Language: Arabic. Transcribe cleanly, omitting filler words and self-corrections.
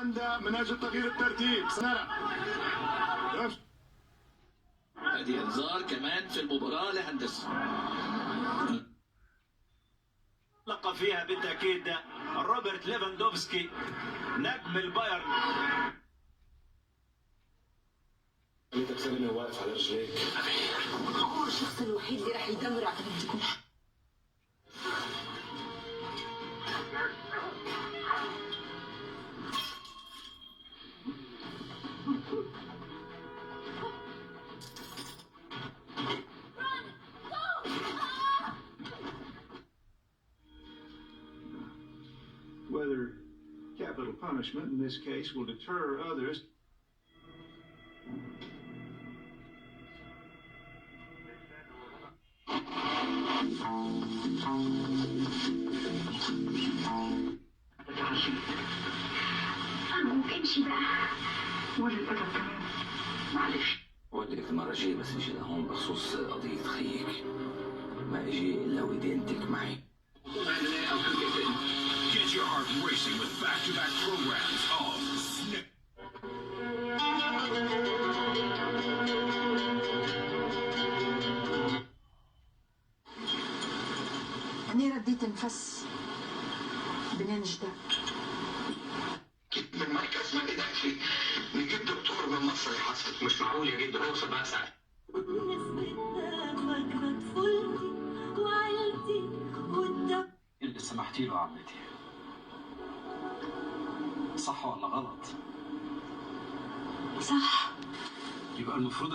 من اجل تغيير الترتيب سنرى. هذه انذار كمان في المباراه لهندسه لقى فيها بالتاكيد روبرت ليفاندوفسكي نجم البايرن. انت بتسلمني واقف على رجليك. هو الشخص الوحيد اللي راح يدمر عقيدتكم. Whether capital punishment in this case will deter others. ممكن شي بقى ولا الأدب كمان. معلش ودك المرة الجاية بس اجي لهون بخصوص قضية خيك، ما اجي الا ودينتك معي. Get your heart racing with back-to-back programs of Snip. أنا رديت نفس بننجدة. جيت من مركز ما قدرتش نجيب دكتور من مصر يحصل. مش معقول يا جد اوصل بقى ساعة. اللي سمحتي له عمتي صح ولا غلط؟ صح. يبقى المفروض